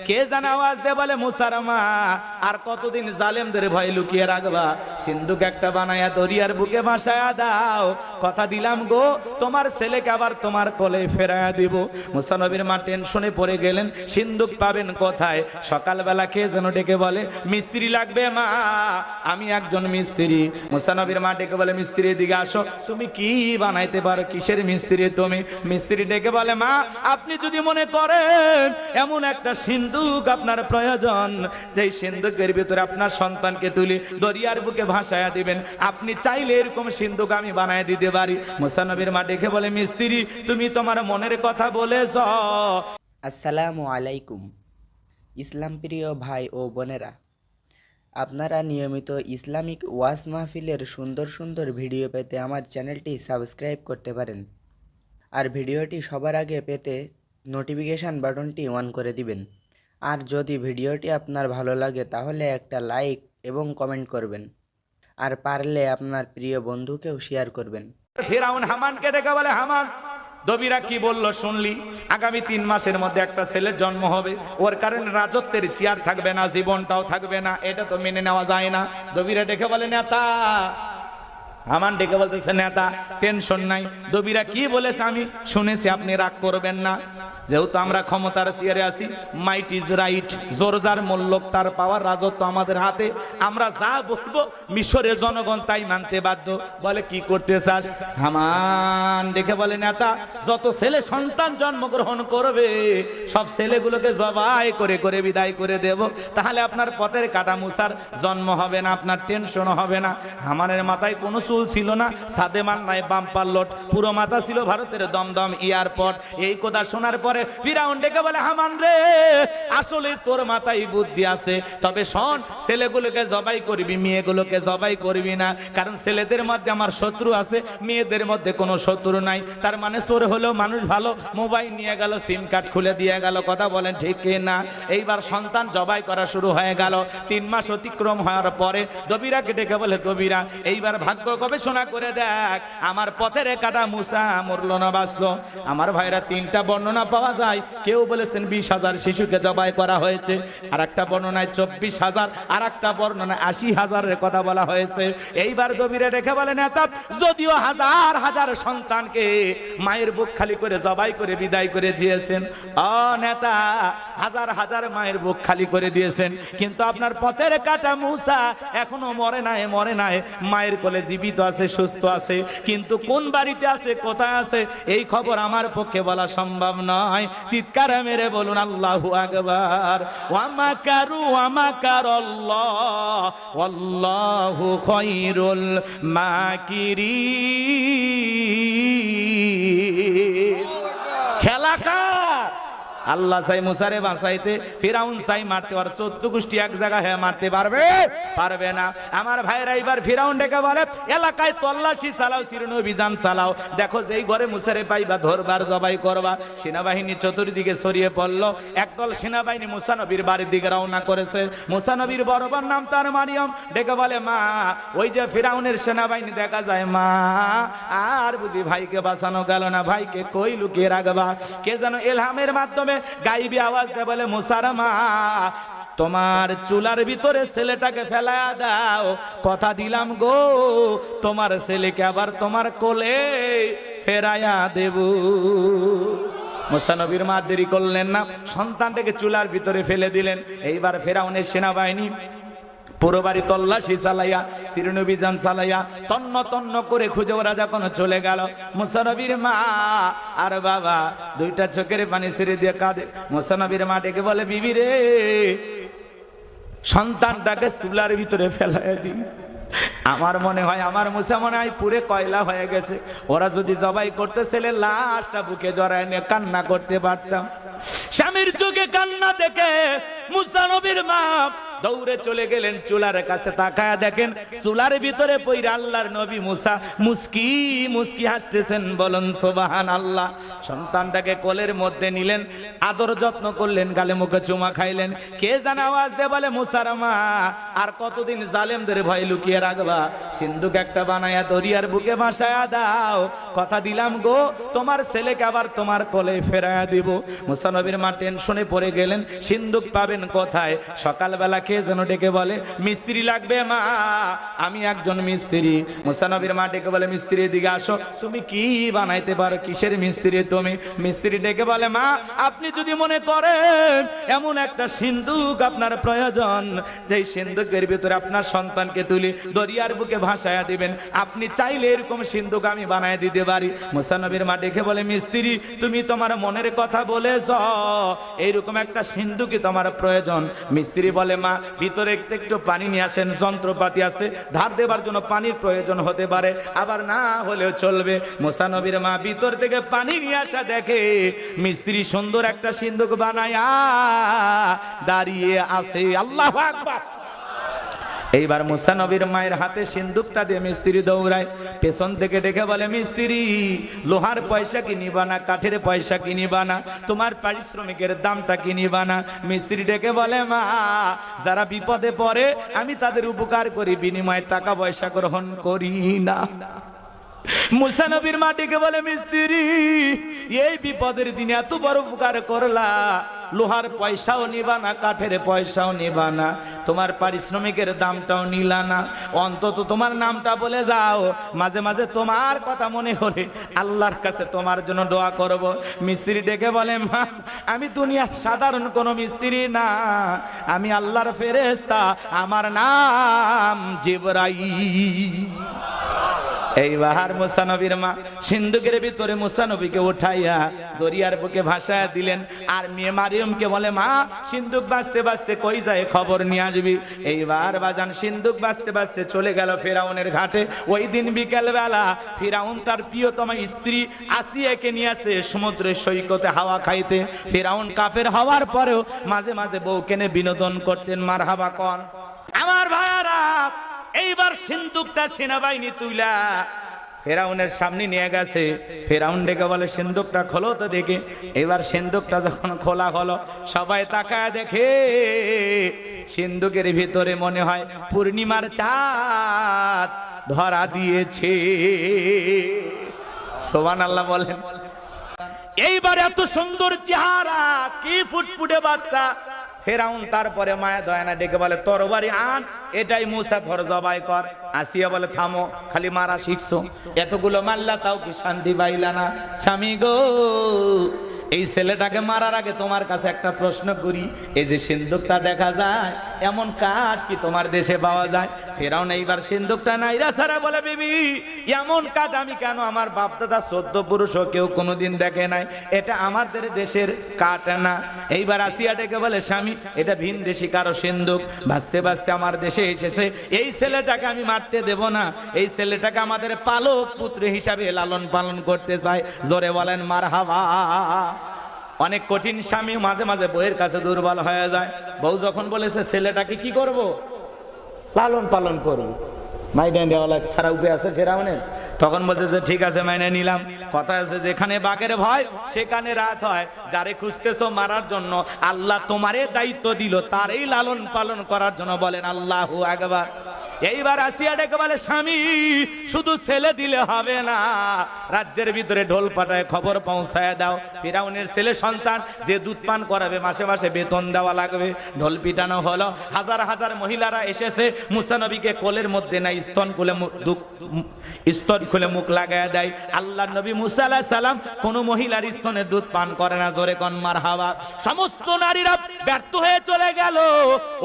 কে যেন আওয়াজ দিয়ে বলে মুসার মা আর কতদিন জালেমদের ভয় লুকিয়ে রাখবা, সিন্ধুক একটা বানায়া দরিয়ার বুকে ভাসায়া দাও, কথা দিলাম গো তোমার ছেলেকে আবার তোমার কোলে ফেরায়া দিব। মুসা নবীর মা টেনশনে পড়ে গেলেন, সিন্ধুক পাবেন কোথায়? সকালবেলা কে যেন ডেকে বলে মিস্ত্রি লাগবে মা, আমি একজন মিস্ত্রি। মুসা নবীর মা ডেকে বলে মিস্ত্রি দিকে আসো, তুমি কি বানাইতে পারো, কিসের মিস্ত্রি তুমি? মিস্ত্রি ডেকে বলে মা আপনি যদি মনে করেন এমন একটা সিন্ধুক আপনার প্রয়োজন, যেই সিন্ধুকের ভিতরে আপনার সন্তানকে তুলি দরিয়ার বুকে ভাসায়া দিবেন, আপনি চাইলে এরকম সিন্ধুক আমি বানায় দিতে পারি। মুসা নবীর মা ডেকে বলে মিস্ত্রি তুমি তোমার মনের কথা বলেছ। আসসালামু আলাইকুম ইসলাম প্রিয় ভাই ও বোনেরা, আপনারা নিয়মিত ইসলামিক ওয়াজ মাহফিলের সুন্দর সুন্দর ভিডিও পেতে আমার চ্যানেলটি সাবস্ক্রাইব করতে পারেন, আর ভিডিওটি সবার আগে পেতে নোটিফিকেশান বাটনটি অন করে দিবেন। আর যদি ভিডিওটি আপনার ভালো লাগে তাহলে একটা লাইক এবং কমেন্ট করবেন, আর পারলে আপনার প্রিয় বন্ধুকেও শেয়ার করবেন। ফিরাউন হামানকে ডেকে বলে হামান দবিরা কি বললো শুনলি? আগামী 3 মাসের মধ্যে একটা ছেলের জন্ম হবে, ওর কারণে রাজত্বের চেয়ার থাকবে না, জীবনটাও থাকবে না, এটা তো মেনে নেওয়া যায় না। দবিরা ডেকে বলে নেতা। হামান ডেকে বলতেছে নেতা টেনশন নাই, দবিরা কি বলেছে আমি শুনেছি, আপনি রাগ করবেন না। যেহেতু আমরা ক্ষমতার চেয়ারে আছি, মাইট ইজ রাইট, জোর যার মূল্যক তার পাওয়ার, রাজত্ব আমাদের হাতে, আমরা যা বলবো মিশরের জনগণ তাই মানতে বাধ্য। বলে কি করতে চাস? হামান দেখে বলে নেতা যত ছেলে সন্তান জন্মগ্রহণ করবে সব ছেলেগুলোকে জবাই করে করে বিদায় করে দেব, তাহলে আপনার পথের কাটা মুসার জন্ম হবে না, আপনার টেনশন হবে না। হামানের মাথায় কোনো চুল ছিল না, সাদেমান নাই বাম্পার লোট, পুরো মাথা ছিল ভারতের দমদম এয়ারপোর্ট। এই কথা শোনার পরে ফিরাউন ডেকে বলে হামান রে আসলে তোর মাথায় বুদ্ধি আছে, তবে শোন ছেলেগুলোকে জবাই করবি, মেয়েগুলোকে জবাই করবি না, কারণ ছেলেদের মধ্যে আমার শত্রু আছে, মেয়েদের মধ্যে কোনো শত্রু নাই। তার মানে চোর হলেও মানুষ ভালো, মোবাইল নিয়ে গেল, সিম কার্ড খুলে দিয়ে গেল, কথা বলেন ঠিক না? এইবার সন্তান জবাই করা শুরু হয়ে গেল। 3 মাস অতিক্রম হওয়ার পরে দবিরাকে ডেকে বলে দবিরা এইবার ভাগ্য গবেষণা করে দেখ, আমার পথের কাটা মুসা মরলো না বাঁচলো। আমার ভাইরা 3টা বর্ণনা পাওয়া যায়, কেউ বলেছেন 20,000 শিশুকে জবাই করা হয়েছে, আর একটা বর্ণনায় 24,000, আর একটা বর্ণনায় 80,000-এর কথা বলা হয়েছে। এইবার দবিরে রেখে বলে নেতা যদিও হাজার হাজার সন্তানকে মায়ের বুক খালি করে জবাই করে বিদায় করে দিয়েছেন, নেতা হাজার হাজার মায়ের বুক খালি করে দিয়েছেন, কিন্তু আপনার পথের কাটা মুসা এখনো মরে নাই, মরে নাই, মায়ের কোলে জীবিত আছে, সুস্থ আছে, কিন্তু কোন বাড়িতে আছে, কোথায় আছে এই খবর আমার পক্ষে বলা সম্ভব নয়। চিৎকার মেরে বলুন আল্লাহু আকবার। ওয়া মাকারু ওয়া মাকারাল্লাহ ওয়াল্লাহু খায়রুল মাকিরিন। খেলা কার? আল্লাহ চাই মুসারে বাঁচাইতে, ফিরাউন চাই মারতে, আর 14 গোষ্ঠী এক জায়গায় হয়ে মারতে পারবে? পারবে না। আমার ভাইরা এবার ফিরাউন ডেকে বলে এলাকায় তল্লাশি চালাও, চিরুন অভিযান চালাও, দেখো যেই ঘরে মুসারে পাইবা ধরবার জবাই করবা। সেনাবাহিনী চতুর্দিকে ছড়িয়ে পড়লো, একদল সেনাবাহিনী মুসা নবীর বাড়ির দিকে রওনা করেছে। মুসা নবীর বড়বার নাম তার মারিয়ম, ডেকে বলে মা ওই যে ফিরাউনের সেনাবাহিনী দেখা যায় মা, আর বুঝি ভাইকে বাঁচানো গেল না, ভাইকে কই লুকিয়ে রাখবা? কে যেন এলহামের মাধ্যমে গাইবি আওয়াজ দেয় বলে মুসার মা তোমার চুলার ভিতরে ছেলেটাকে ফেলায়া দাও, কথা দিলাম গো তোমার ছেলেকে আবার তোমার কোলে ফেরায়া দেব। মুসা নবীর মা দেরি করলেন না, সন্তানটাকে চুলার ভিতরে ফেলে দিলেন। এইবার ফেরাউনের সেনাবাহিনী পুরো বাড়ি তল্লাশি চালাইয়া, চিরুনভিযান চালাইয়া তন্ন তন্ন করে খুঁজে ওরা যখন চলে গেল, মুসা নবীর মা আর বাবা 2টা চোখের পানি ছেড়ে দিয়ে কাঁদে। মুসা নবীর মা ডেকে বলে বিবি রে সন্তানটাকে চুলার ভিতরে ফেলাইয়া দিন, আমার মনে হয় আমার মুসা মনে হয় পুরে কয়লা হয়ে গেছে, ওরা যদি জবাই করতে ছেলে লাশটা বুকে জড়ায় নিয়ে কান্না করতে পারতাম। স্বামীর চোখে কান্না দেখে মুসা নবীর মা দৌড়ে চলে গেলেন চুলার কাছে, তাকায়া দেখেন চুলার ভিতরে পইরা আল্লাহর নবী মুসা মুস্কি মুস্কি হাসতেছেন। বলেন সুবহানাল্লাহ। সন্তানটাকে কোলের মধ্যে নিলেন, আদর যত্ন করলেন, গালে মুখে চুমা খাইলেন। কে যেন আওয়াজ দিয়ে বলে, মুসার মা, আর কতদিন জালেমদের ভয় লুকিয়ে রাখবা? সিন্ধুক একটা বানায়া দরিয়ার বুকে ভাসায়া দাও, কথা দিলাম গো তোমার ছেলেকে আবার তোমার কোলে ফেরায়া দিব। মুসা নবীর মা টেনশনে পড়ে গেলেন, সিন্ধুক পাবেন কোথায়? সকালবেলা কে যেন ডেকে বলে, মিস্ত্রি লাগবে মা, আমি একজন মিস্ত্রি। মুসা নবীর মা ডেকে বলে, মিস্ত্রি দিকে আসো, তুমি কি বানাইতে পারো? কিসের মিস্ত্রি তুমি? মিস্ত্রি ডেকে বলে, মা আপনি যদি মনে করেন এমন একটা সিন্ধুক আপনার প্রয়োজন, যেই সিন্ধুকের ভিতরে আপনার সন্তানকে তুলি দরিয়ার বুকে ভাসায়া দিবেন, আপনি চাইলে এরকম সিন্ধুক আমি বানায় দিতে পারি। মুসা নবীর মা ডেকে বলে, মিস্ত্রি তুমি তোমার মনের কথা বলেছ, এইরকম একটা সিন্ধুকই তোমার প্রয়োজন। মিস্ত্রি বলে, মা ভিতরে একটু পানি নিয়ে আসেন, যন্ত্রপাতি আছে, ধার দেবার জন্য পানির প্রয়োজন হতে পারে, আবার না হলেও চলবে। মুসা নবীর মা ভিতর থেকে পানি নিয়ে আসা দেখে মিস্ত্রি সুন্দর একটা সিন্ধুক বানায়া দাঁড়িয়ে আছে। আল্লাহু আকবার। এইবার মুসা নবীর মায়ের হাতে সিন্ধুকটা দিয়ে মিস্ত্রি দৌড়ায়, পেছন থেকে ডেকে বলে, মিস্ত্রি লোহার পয়সা কি নিবা না, কাঠের পয়সা কি নিবা না, তোমার পারিশ্রমিকের দামটা কি নিবা না? মিস্ত্রি ডেকে বলে, মা যারা বিপদে পড়ে আমি তাদের উপকার করি, বিনিময়ে টাকা পয়সা গ্রহণ করি না। মুসা নবীর মা ডেকে বলে, মিস্ত্রি এই বিপদের দিনে এত বড় উপকার করলা, লোহার পয়সাও নিবা না, কাঠের পয়সাও নিবা না, তোমার পারিশ্রমিকের দামটাও নিলা না, অন্তত তোমার নামটা বলে যাও, মাঝে মাঝে তোমার কথা মনে হলে আল্লাহর কাছে তোমার জন্য দোয়া করব। মিস্ত্রি ডেকে বলে, মা আমি দুনিয়ার সাধারণ কোনো মিস্ত্রি না, আমি আল্লাহর ফেরেশতা, আমার নাম জিবরাইল। এইবার মুসা নবীর মা সিন্ধুকের ভিতরে মুসা নবীকে উঠাইয়া দরিয়ার বুকে ভাসায়া দিলেন। আর মেয়ে মারিয়মকে বলে, মা সিন্ধুক বাজতে বাজতে কই যায় খবর নিয়ে আসবি। এইবার বাজান সিন্ধুক বাজতে বাজতে চলে গেল ফেরাউনের ঘাটে। ওই দিন বিকেল বেলা ফেরাউন তার প্রিয়তমা স্ত্রী আসিয়াকে নিয়ে আসে সমুদ্রের সৈকতে হাওয়া খাইতে। ফেরাউন কাফের হওয়ার পরেও মাঝে মাঝে বউকে নিয়ে বিনোদন করতেন। মারহাবা কন আমার ভাইয়ারা। এইবার সিন্ধুকটা সেনাবাহিনী তুইলা ফেরাউনের সামনে নিয়ে গেছে। ফেরাউন ডেকে বলে, সিন্ধুকটা খোলো তো দেখে। এবার সিন্ধুকটা যখন খোলা হলো, সবাই তাকায় দেখে সিন্ধুকের ভিতরে মনে হয় পূর্ণিমার চাঁদ ধরা দিয়েছে। সুবহানাল্লাহ বলেন। এইবার এত সুন্দর চেহারা, কি ফুটফুটে বাচ্চা। ফেরাউন তারপরে মায়া দয়ানা ডেকে বলে, তরবারি আন, এটাই মুসা, ধর জবাই কর। আসিয়া বলে, থামো, খালি মারা শিখছো, এতগুলো মারলা তাও কি শান্তি পাইলা না? স্বামী গো, এই ছেলেটাকে মারার আগে তোমার কাছে একটা প্রশ্ন করি, এই যে সিন্ধুকটা দেখা যায়, এমন কাঠ কি তোমার দেশে পাওয়া যায়? ফেরাউন এইবার সিন্ধুকটা নাইরা সারা বলে, বিবি এমন কাঠ আমি কেন, আমার বাপ দাদা 14 পুরুষও কেউ কোনোদিন দেখে নাই, এটা আমাদের দেশের কাঠ না। এইবার আসিয়া ডেকে বলে, স্বামী এটা ভিন দেশি কারো সিন্ধুক, ভাসতে ভাসতে আমার দেশে এসেছে, এই ছেলেটাকে আমি মারতে দেব না, এই ছেলেটাকে আমাদের পালক পুত্র হিসাবে লালন পালন করতে চাই। জোরে বলেন মারহাবা। অনেক কঠিন স্বামী মাঝে মাঝে বউয়ের কাছে দুর্বল হয়ে যায়। বউ যখন বলেছে ছেলেটাকে কি করব, লালন পালন করবো, মাইনে দেওয়ালা সারা উপায় আছে ফেরাউনের, তখন বলতেছে ঠিক আছে মাইনে নিলাম। কথা আছে, যেখানে বাঘের ভয় সেখানে রাত হয়। যারে খুঁজতেছো মারার জন্য আল্লাহ তোমারে দায়িত্ব দিল, তারই লালন পালন করার জন্য। বলেন আল্লাহু আকবার। এইবার আসিয়া ডেকে বলে, স্বামী শুধু ছেলে দিলে হবে না, রাজ্যের ভিতরে ঢোল পাটায় খবর পৌঁছায় দাও, ফিরাউনের ছেলে সন্তান যে দুধ পান করাবে মাসে মাসে বেতন দেওয়া লাগবে। ঢোল পিটানো হলো, হাজার হাজার মহিলারা এসেছে, মুসা নবীকে কোলের মধ্যে না স্তন খুলে মুখ লাগায় দেয়। আল্লাহ নবী মুসা আলাইহিস সালাম কোন মহিলার স্তনে দুধ পান করে না। জোরে কোন মারহাবা। সমস্ত নারীরা ব্যর্থ হয়ে চলে গেল।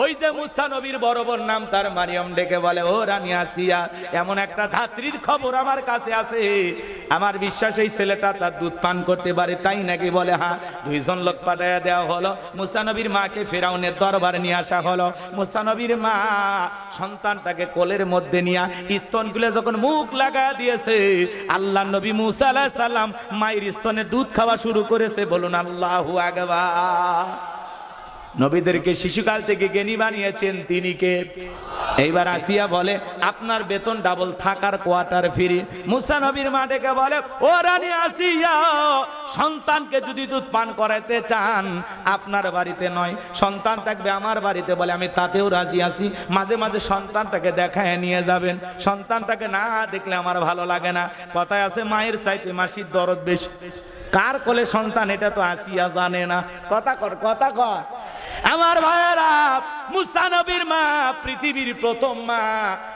ওই যে মুসা নবীর বড় বোন নাম তার মারিয়াম ডেকে বলে, ও রানী আসিয়া, এমন একটা ধাত্রীর খবর আমার কাছে আছে, আমার বিশ্বাস এই ছেলেটা তার দুধ পান করতে পারে। তাই নাকি? বলে হ্যাঁ। 2 জন লোক পাঠাইয়া দেওয়া হলো। মুসা নবীর মাকে ফেরাউনের দরবারে নিয়ে আসা হলো। মুসা নবীর মা সন্তানটাকে কোলের মধ্যে নিয়ে স্তন খুলে যখন মুখ লাগা দিয়েছে, আল্লাহ নবী মুসা আলাইহিস সালাম মায়ের স্তনে দুধ খাওয়া শুরু করেছে। বলুন আল্লাহু আকবার। নবীদেরকে শিশুকাল থেকে জ্ঞানী বানিয়েছেন তিনি কে? এইবার আসিয়া বলে আপনার বেতন ডাবল, থাকার কোয়ার্টার ফ্রি। মুসা নবীর মা ডেকে বলে ও রানী আসিয়া, সন্তানকে যদি দুধ পান করাতে চান আপনার বাড়িতে নয়, সন্তান থাকবে আমার বাড়িতে। বলে আমি তাতেও রাজি আছি, মাঝে মাঝে সন্তানটাকে দেখায় নিয়ে যাবেন, সন্তানটাকে না দেখলে আমার ভালো লাগে না। কথায় আছে মায়ের চাইতে মাসির দরদ বেশি। কার কোলে সন্তান এটা তো আসিয়া জানে না। কথা কর আমার ভাইয়েরা, মুসা নবীর মা পৃথিবীর প্রথম মা,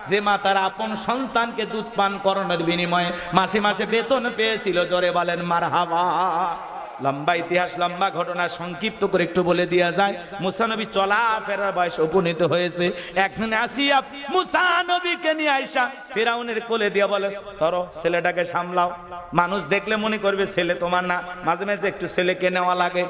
যে মা তার আপন সন্তানকে দুধ পান করানোর বিনিময়ে মাসে মাসে বেতন পেয়েছিল। জোরে বলেন মারহাবা। লম্বা ইতিহাস, লম্বা ঘটনা, সংক্ষিপ্ত করে একটু বলে দেয়া যায়। মুসা নবী চলা ফেরার বয়স উপনীত হয়েছে। একদিন আসিয়া মুসা নবীকে নিয়ে আইসা ফিরাউনের কোলে দিয়া বলে ধরো ছেলেটাকে সামলাও। মানুষ দেখলে মনে করবে ছেলে তোমার না, মাঝে মাঝে একটু ছেলেকে নেওয়া লাগে।